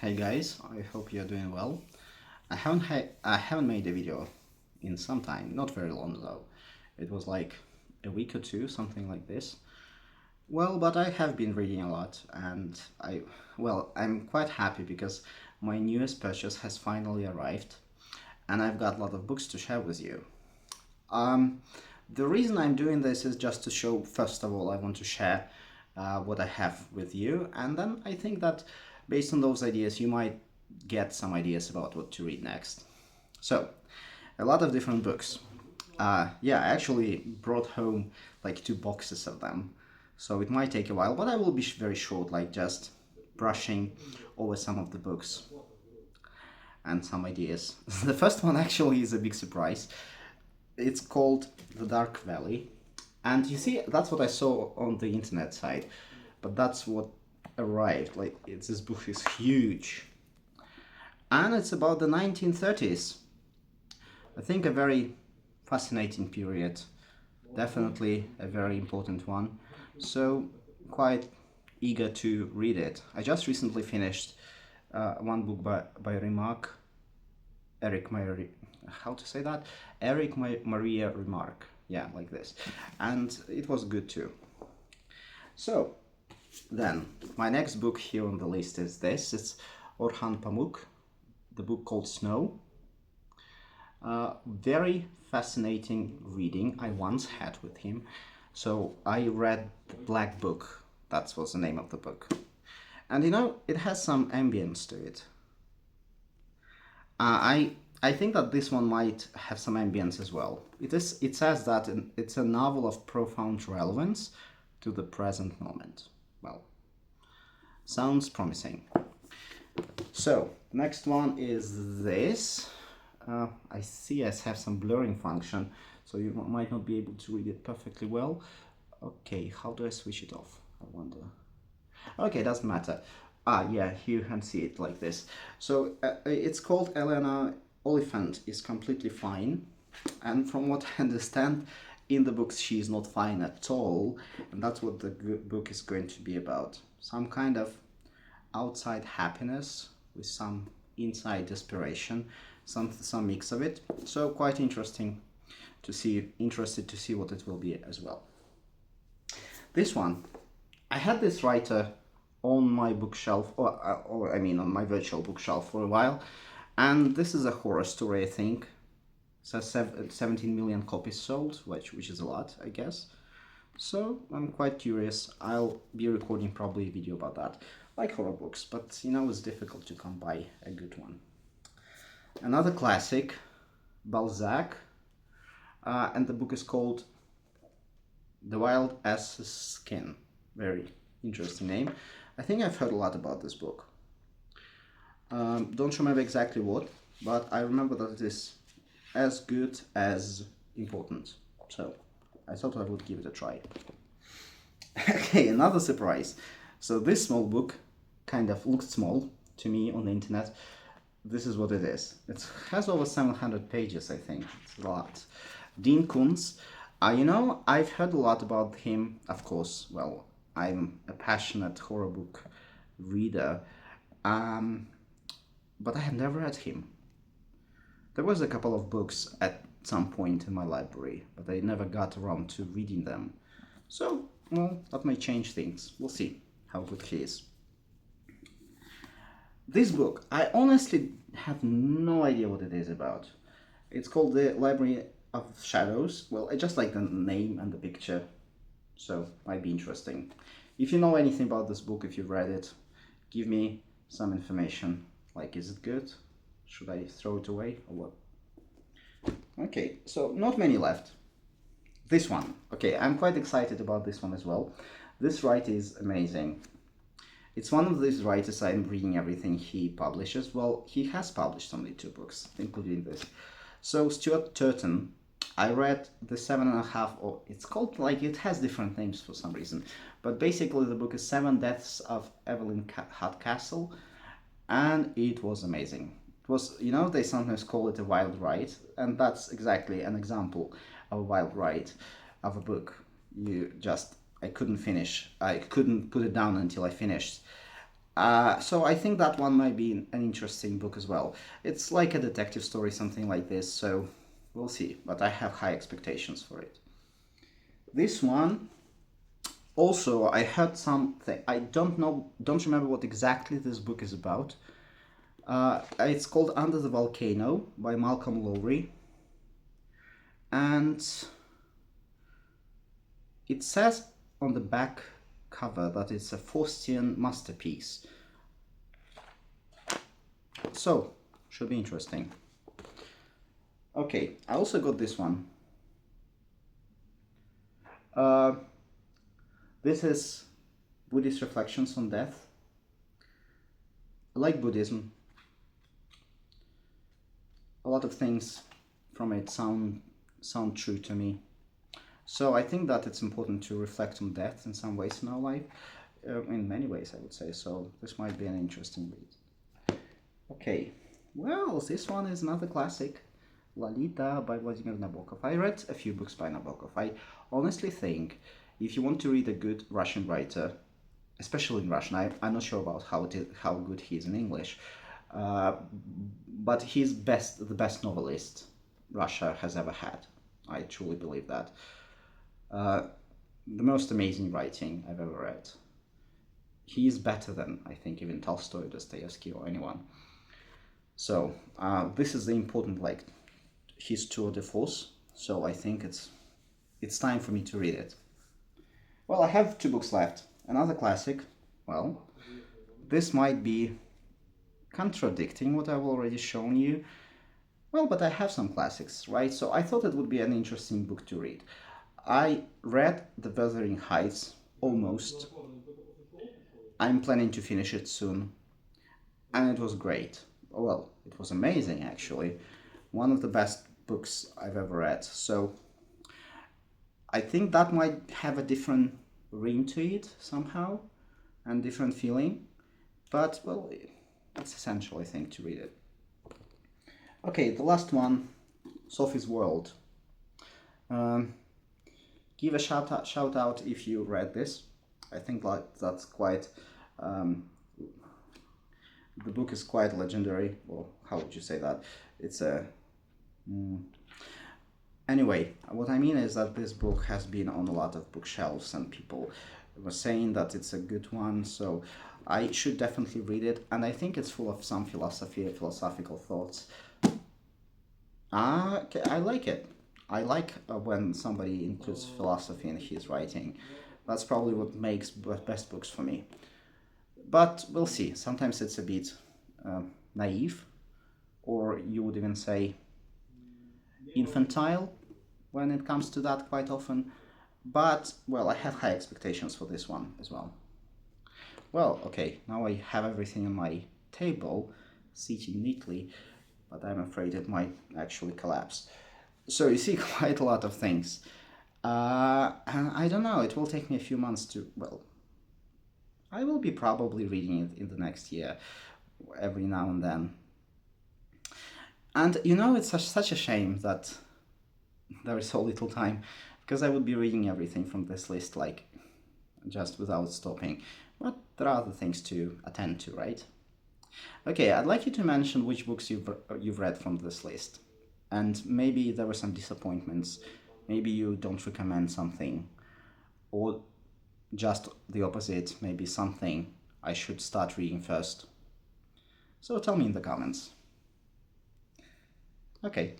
Hey guys, I hope you're doing well. I haven't made a video in some time, not very long though. It was like a week or two, something like this. Well, but I have been reading a lot and I'm quite happy because my newest purchase has finally arrived and I've got a lot of books to share with you. Um, the reason I'm doing this is just to show, first of all, I want to share what I have with you, and then I think that based on those ideas, you might get some ideas about what to read next. So, a lot of different books. Yeah, I actually brought home like 2 boxes of them, so it might take a while, but I will be very short, like just brushing over some of the books and some ideas. The first one actually is a big surprise. It's called The Dark Valley. And you see, that's what I saw on the internet site, but that's what arrived. This book is huge. And it's about the 1930s. I think a very fascinating period. Definitely a very important one. So, quite eager to read it. I just recently finished one book by Eric Maria, how to say that? Maria Remarque. Yeah, like this. And it was good too. So, then, my next book here on the list is this. It's Orhan Pamuk, the book called Snow. Very fascinating reading I once had with him. So I read The Black Book. That was the name of the book. And it has some ambience to it. I think that this one might have some ambience as well. It says that it's a novel of profound relevance to the present moment. Well, sounds promising. So, next one is this. I see I have some blurring function, so you might not be able to read it perfectly well. Okay, how do I switch it off? I wonder. Okay, doesn't matter. Yeah, you can see it like this. So it's called Elena Oliphant is completely fine, and from what I understand, in the books she is not fine at all, and that's what the book is going to be about. Some kind of outside happiness with some inside desperation, some mix of it. So quite interesting to see. Interested to see what it will be as well. This one, I had this writer on my bookshelf, or I mean on my virtual bookshelf for a while, and this is a horror story, I think. It says 17 million copies sold, which is a lot, I guess. So I'm quite curious. I'll be recording probably a video about that. Like horror books, but it's difficult to come by a good one. Another classic, Balzac, and the book is called The Wild Ass's Skin. Very interesting name. I think I've heard a lot about this book. Don't remember exactly what, but I remember that it is as good as important. So I thought I would give it a try. Okay, another surprise. So this small book kind of looked small to me on the internet. This is what it is. It has over 700 pages, I think. It's a lot. Dean Koontz. I've heard a lot about him, of course. Well, I'm a passionate horror book reader, but I have never read him. There was a couple of books at some point in my library, but I never got around to reading them. So, well, that may change things. We'll see how good he is. This book, I honestly have no idea what it is about. It's called The Library of Shadows. Well, I just like the name and the picture, so might be interesting. If you know anything about this book, if you've read it, give me some information. Like, is it good? Should I throw it away or what? Okay, so not many left. This one. Okay, I'm quite excited about this one as well. This writer is amazing. It's one of these writers I'm reading everything he publishes. Well, he has published only 2 books, including this. So Stuart Turton, I read the 7.5, or it's called, like, it has different names for some reason. But basically the book is 7 Deaths of Evelyn Hardcastle, and it was amazing. It was, they sometimes call it a wild ride, and that's exactly an example of a wild ride of a book. I couldn't finish. I couldn't put it down until I finished. So I think that one might be an interesting book as well. It's like a detective story, something like this, so we'll see. But I have high expectations for it. This one, also, I heard something. I don't remember what exactly this book is about. It's called Under the Volcano by Malcolm Lowry. And it says on the back cover that it's a Faustian masterpiece. So, should be interesting. Okay, I also got this one. This is Buddhist Reflections on Death. I like Buddhism. A lot of things from it sound true to me. So I think that it's important to reflect on death in some ways in our life. In many ways, I would say. So this might be an interesting read. Okay, well, this one is another classic. Lolita by Vladimir Nabokov. I read a few books by Nabokov. I honestly think if you want to read a good Russian writer, especially in Russian, I'm not sure about how good he is in English, but he's the best novelist Russia has ever had. I truly believe that. The most amazing writing I've ever read. He is better than, I think, even Tolstoy, Dostoevsky, or anyone. So this is the important, like, his tour de force. So I think it's time for me to read it. Well, I have two books left. Another classic. Well, this might be contradicting what I've already shown you. Well, but I have some classics, right? So I thought it would be an interesting book to read. I read The Wuthering Heights almost. I'm planning to finish it soon. And it was great. Well, it was amazing actually. One of the best books I've ever read. So I think that might have a different ring to it somehow and different feeling. But, well, it's essential, I think, to read it. Okay, the last one, Sophie's World. Give a shout out if you read this. I think that's quite. The book is quite legendary. Well, how would you say that? It's a. Anyway, what I mean is that this book has been on a lot of bookshelves and people were saying that it's a good one, so I should definitely read it, and I think it's full of some philosophical thoughts. Okay, I like it. I like when somebody includes philosophy in his writing. That's probably what makes best books for me. But we'll see. Sometimes it's a bit naive, or you would even say infantile when it comes to that quite often. But, well, I have high expectations for this one as well. Well, okay, now I have everything on my table, seating neatly, but I'm afraid it might actually collapse. So you see quite a lot of things. And I don't know, it will take me a few months to, well, I will be probably reading it in the next year, every now and then. And you know, it's such a shame that there is so little time, because I would be reading everything from this list, like, just without stopping. But there are other things to attend to, right? Okay, I'd like you to mention which books you've read from this list. And maybe there were some disappointments. Maybe you don't recommend something. Or just the opposite, maybe something I should start reading first. So tell me in the comments. Okay.